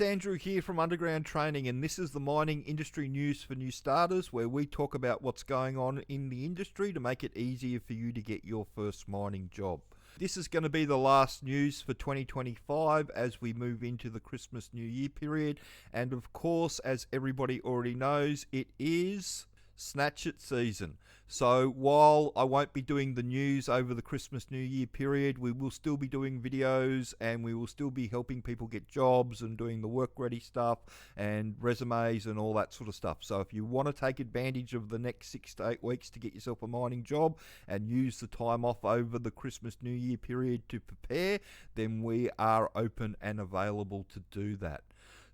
Andrew here from Underground Training, and this is the mining industry news for new starters, where we talk about what's going on in the industry to make it easier for you to get your first mining job. This is going to be the last news for 2025 as we move into the Christmas New Year period, and of course, as everybody already knows, it is Snatch It season. So while I won't be doing the news over the Christmas New Year period, we will still be doing videos and we will still be helping people get jobs and doing the work ready stuff and resumes and all that sort of stuff. So if you want to take advantage of the next 6 to 8 weeks to get yourself a mining job and use the time off over the Christmas New Year period to prepare, then we are open and available to do that.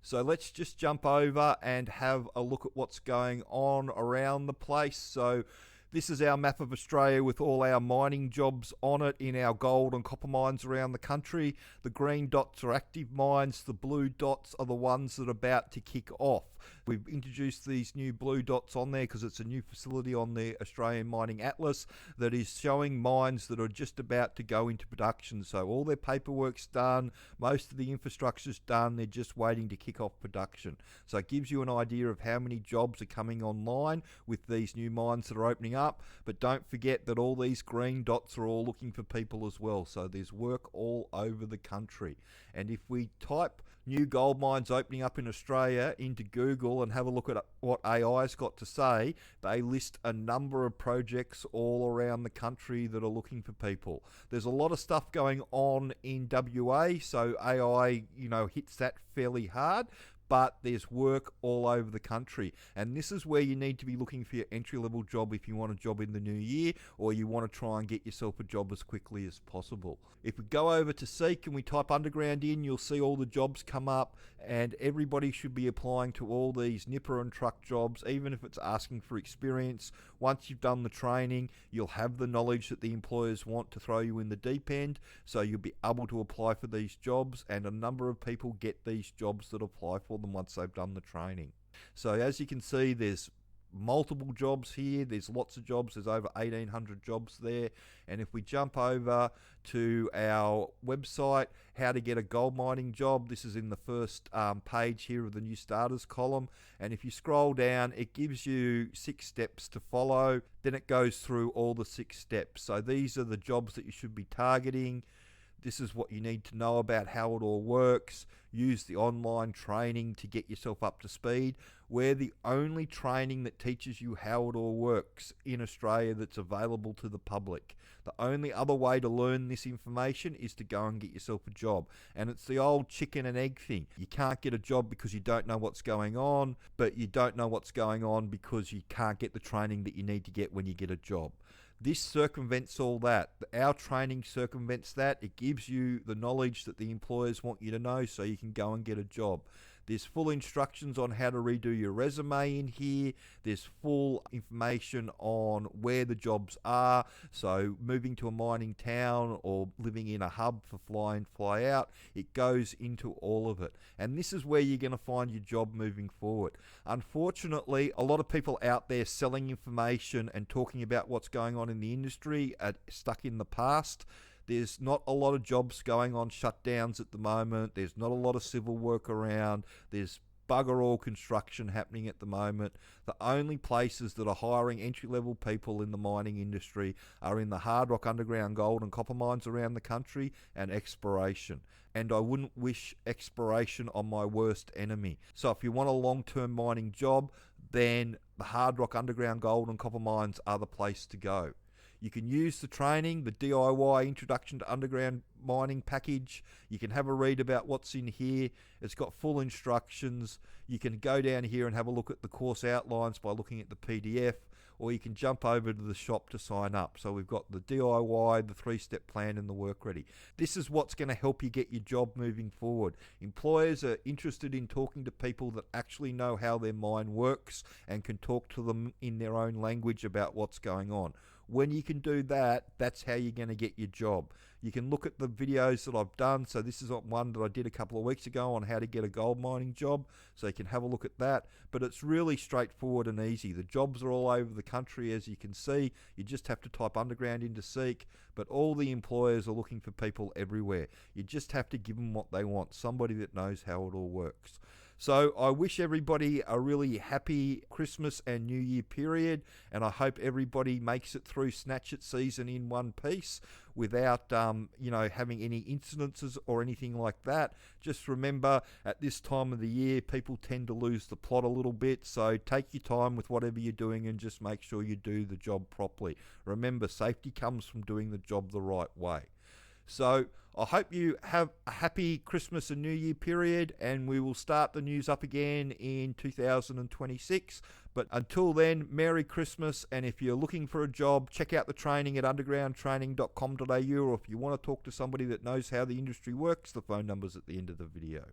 So let's just jump over and have a look at what's going on around the place. So this is our map of Australia with all our mining jobs on it in our gold and copper mines around the country. The green dots are active mines. The blue dots are the ones that are about to kick off. We've introduced these new blue dots on there because it's a new facility on the Australian Mining Atlas that is showing mines that are just about to go into production. So all their paperwork's done, most of the infrastructure's done, they're just waiting to kick off production. So it gives you an idea of how many jobs are coming online with these new mines that are opening up. But don't forget that all these green dots are all looking for people as well. So there's work all over the country. And if we type new gold mines opening up in Australia into Google and have a look at what AI's got to say, they list a number of projects all around the country that are looking for people. There's a lot of stuff going on in WA, so AI, hits that fairly hard. But there's work all over the country, and this is where you need to be looking for your entry-level job if you want a job in the new year, or you want to try and get yourself a job as quickly as possible. If we go over to Seek and we type underground in, you'll see all the jobs come up, and everybody should be applying to all these nipper and truck jobs, even if it's asking for experience. Once you've done the training, you'll have the knowledge that the employers want to throw you in the deep end, so you'll be able to apply for these jobs, and a number of people get these jobs that apply for them once they've done the training. So as you can see, there's multiple jobs here. There's lots of jobs. There's over 1,800 jobs there. And if we jump over to our website, how to get a gold mining job, this is in the first page here of the new starters column. And if you scroll down, it gives you 6 steps to follow. Then it goes through all the 6 steps. So these are the jobs that you should be targeting. This is what you need to know about how it all works. Use the online training to get yourself up to speed. We're the only training that teaches you how it all works in Australia that's available to the public. The only other way to learn this information is to go and get yourself a job. And it's the old chicken and egg thing. You can't get a job because you don't know what's going on, but you don't know what's going on because you can't get the training that you need to get when you get a job. This circumvents all that. Our training circumvents that. It gives you the knowledge that the employers want you to know so you can go and get a job. There's full instructions on how to redo your resume in here. There's full information on where the jobs are. So moving to a mining town or living in a hub for fly in, fly out, it goes into all of it. And this is where you're going to find your job moving forward. Unfortunately, a lot of people out there selling information and talking about what's going on in the industry are stuck in the past. There's not a lot of jobs going on shutdowns at the moment. There's not a lot of civil work around. There's bugger all construction happening at the moment. The only places that are hiring entry-level people in the mining industry are in the hard rock underground gold and copper mines around the country and exploration. And I wouldn't wish exploration on my worst enemy. So if you want a long-term mining job, then the hard rock underground gold and copper mines are the place to go. You can use the training, the DIY Introduction to Underground Mining package. You can have a read about what's in here. It's got full instructions. You can go down here and have a look at the course outlines by looking at the PDF, or you can jump over to the shop to sign up. So we've got the DIY, the 3-step plan, and the work ready. This is what's going to help you get your job moving forward. Employers are interested in talking to people that actually know how their mine works and can talk to them in their own language about what's going on. When you can do that, that's how you're going to get your job. You can look at the videos that I've done. So this is one that I did a couple of weeks ago on how to get a gold mining job. So you can have a look at that. But it's really straightforward and easy. The jobs are all over the country, as you can see. You just have to type underground into Seek. But all the employers are looking for people everywhere. You just have to give them what they want, somebody that knows how it all works. So I wish everybody a really happy Christmas and New Year period, and I hope everybody makes it through Snatch It season in one piece without having any incidences or anything like that. Just remember, at this time of the year, people tend to lose the plot a little bit, so take your time with whatever you're doing and just make sure you do the job properly. Remember, safety comes from doing the job the right way. So I hope you have a happy Christmas and New Year period, and we will start the news up again in 2026. But until then, Merry Christmas, and if you're looking for a job, check out the training at undergroundtraining.com.au, or if you want to talk to somebody that knows how the industry works, the phone number's at the end of the video.